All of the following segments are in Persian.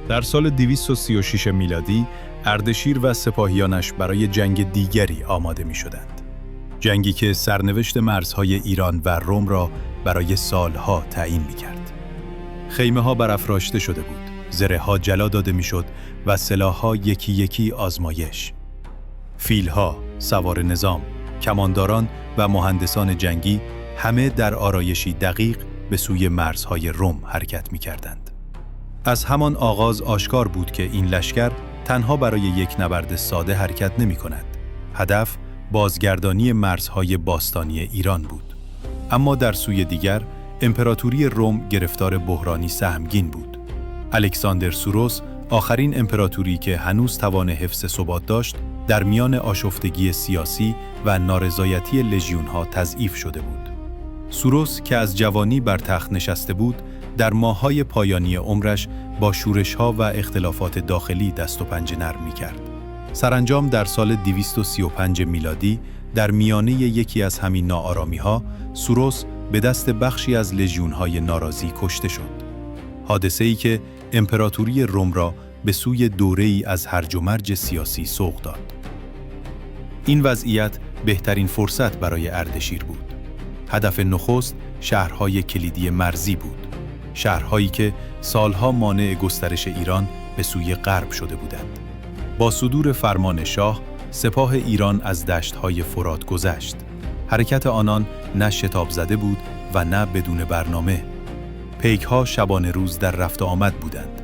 در سال 236 میلادی اردشیر و سپاهیانش برای جنگ دیگری آماده می شدند. جنگی که سرنوشت مرزهای ایران و روم را برای سالها تعیین می کرد. خیمه ها برافراشته شده بود، زره ها جلا داده می شد و سلاح ها یکی یکی آزمایش. فیل ها، سوار نظام، کمانداران و مهندسان جنگی همه در آرایشی دقیق به سوی مرزهای روم حرکت می کردند. از همان آغاز آشکار بود که این لشکر تنها برای یک نبرد ساده حرکت نمی کند. هدف بازگردانی مرزهای باستانی ایران بود. اما در سوی دیگر، امپراتوری روم گرفتار بحرانی سهمگین بود. الکساندر سوروس، آخرین امپراتوری که هنوز توان حفظ ثبات داشت، در میان آشفتگی سیاسی و نارضایتی لژیون‌ها تضعیف شده بود. سوروس که از جوانی بر تخت نشسته بود، در ماه‌های پایانی عمرش با شورش‌ها و اختلافات داخلی دست و پنجه نرم می‌کرد. سرانجام در سال 235 میلادی در میانه یکی از همین ناآرامی‌ها، سوروس به دست بخشی از لژیون‌های ناراضی کشته شد. حادثه‌ای که امپراتوری روم را به سوی دوره‌ای از هرج و مرج سیاسی سوق داد. این وضعیت بهترین فرصت برای اردشیر بود. هدف نخست شهرهای کلیدی مرزی بود. شهرهایی که سالها مانع گسترش ایران به سوی غرب شده بودند. با صدور فرمان شاه، سپاه ایران از دشت‌های فرات گذشت. حرکت آنان نه شتاب زده بود و نه بدون برنامه. پیک‌ها شبانه روز در رفت و آمد بودند.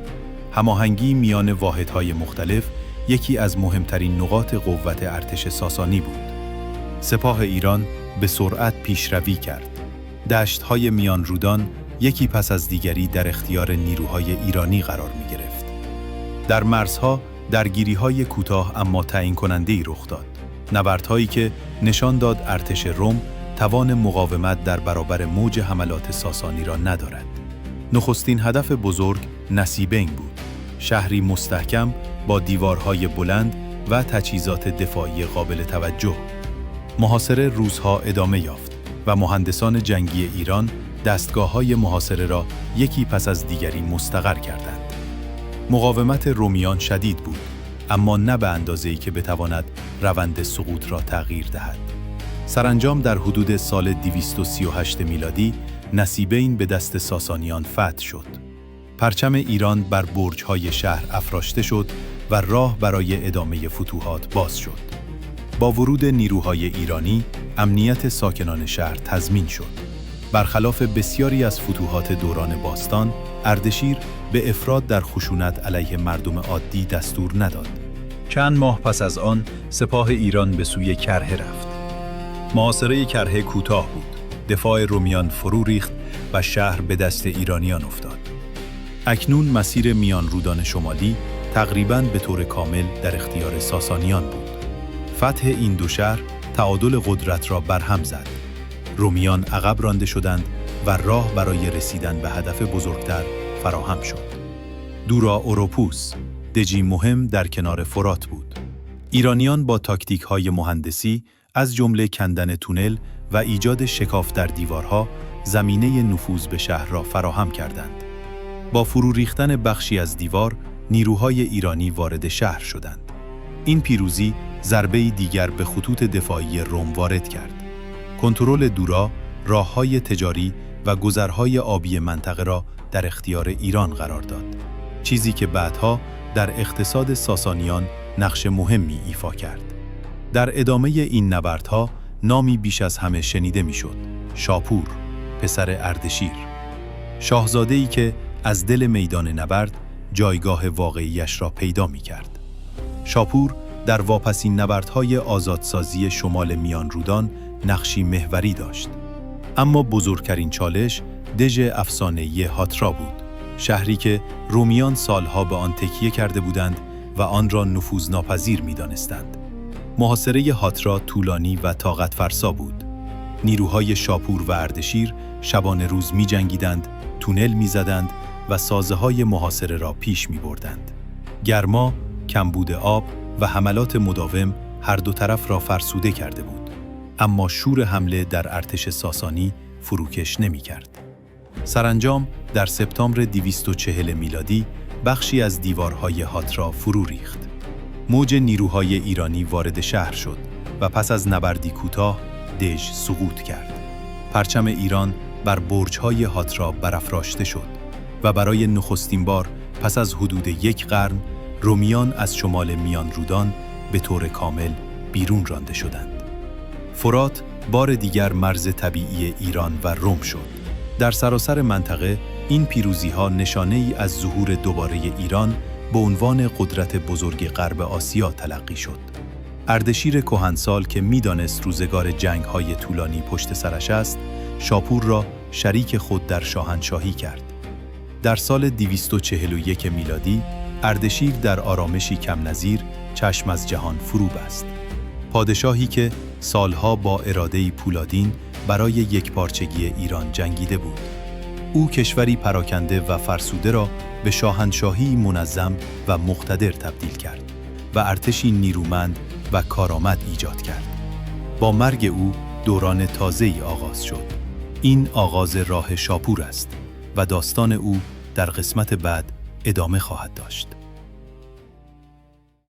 هماهنگی میان واحدهای مختلف یکی از مهمترین نقاط قوت ارتش ساسانی بود. سپاه ایران به سرعت پیشروی کرد. دشت‌های میان رودان یکی پس از دیگری در اختیار نیروهای ایرانی قرار می‌گرفت. در مرزها درگیری‌های کوتاه اما تعیین کننده‌ای رخ داد. نبردهایی که نشان داد ارتش روم توان مقاومت در برابر موج حملات ساسانی را ندارد. نخستین هدف بزرگ نصیبین بود، شهری مستحکم با دیوارهای بلند و تجهیزات دفاعی قابل توجه. محاصره روزها ادامه یافت و مهندسان جنگی ایران دستگاه‌های محاصره را یکی پس از دیگری مستقر کردند. مقاومت رومیان شدید بود، اما نه به اندازه‌ای که بتواند روند سقوط را تغییر دهد. سرانجام در حدود سال 238 میلادی نصیبین به دست ساسانیان فتح شد. پرچم ایران بر برج‌های شهر افراشته شد و راه برای ادامه فتوحات باز شد. با ورود نیروهای ایرانی، امنیت ساکنان شهر تضمین شد. برخلاف بسیاری از فتوحات دوران باستان، اردشیر به افراط در خشونت علیه مردم عادی دستور نداد. چند ماه پس از آن، سپاه ایران به سوی کرهه رفت. محاصره کرهه کوتاه بود. دفاع رومیان فرو ریخت و شهر به دست ایرانیان افتاد. اکنون مسیر میان رودان شمالی تقریباً به طور کامل در اختیار ساسانیان بود. فتح این دو شهر تعادل قدرت را برهم زد. رومیان عقب رانده شدند و راه برای رسیدن به هدف بزرگتر فراهم شد. دورا اوروپوس، دژی مهم در کنار فرات بود. ایرانیان با تاکتیک‌های مهندسی از جمله کندن تونل و ایجاد شکاف در دیوارها زمینه نفوذ به شهر را فراهم کردند. با فرو ریختن بخشی از دیوار، نیروهای ایرانی وارد شهر شدند. این پیروزی ضربه‌ای دیگر به خطوط دفاعی روم وارد کرد. کنترل دورا، راه‌های تجاری و گذرهای آبی منطقه را در اختیار ایران قرار داد. چیزی که بعدها در اقتصاد ساسانیان نقش مهمی ایفا کرد. در ادامه این نبردها نامی بیش از همه شنیده میشد: شاپور، پسر اردشیر. شاهزاده‌ای که از دل میدان نبرد جایگاه واقعیش را پیدا می‌کرد. شاپور در واپسین نبردهای آزادسازی شمال میان رودان نقشی محوری داشت. اما بزرگترین چالش دژ افسانه‌ای هاترا بود، شهری که رومیان سالها به آن تکیه کرده بودند و آن را نفوذناپذیر می‌دانستند. محاصره هاترا طولانی و طاقت فرسا بود. نیروهای شاپور و اردشیر شبانه روز می‌جنگیدند، تونل می‌زدند و سازه‌های محاصره را پیش می‌بردند. گرما، کمبود آب و حملات مداوم هر دو طرف را فرسوده کرده بود. اما شور حمله در ارتش ساسانی فروکش نمی‌کرد. سرانجام در سپتامبر 240 میلادی بخشی از دیوارهای هاترا فرو ریخت. موج نیروهای ایرانی وارد شهر شد و پس از نبردی کوتاه دژ سقوط کرد. پرچم ایران بر برج‌های هاترا برافراشته شد و برای نخستین بار پس از حدود 1 قرن رومیان از شمال میان رودان به طور کامل بیرون رانده شدند. فرات بار دیگر مرز طبیعی ایران و روم شد. در سراسر منطقه این پیروزی‌ها نشانه‌ای از ظهور دوباره ایران به عنوان قدرت بزرگ غرب آسیا تلقی شد. اردشیر کهنسال که می‌دانست روزگار جنگ‌های طولانی پشت سرش است، شاپور را شریک خود در شاهنشاهی کرد. در سال 241 میلادی، اردشیر در آرامشی کم نظیر چشم از جهان فرو بست. پادشاهی که سالها با اراده‌ای پولادین برای یکپارچگی ایران جنگیده بود. او کشوری پراکنده و فرسوده را به شاهنشاهی منظم و مقتدر تبدیل کرد و ارتشی نیرومند و کارآمد ایجاد کرد. با مرگ او دوران تازه‌ای آغاز شد. این آغاز راه شاپور است و داستان او در قسمت بعد ادامه خواهد داشت.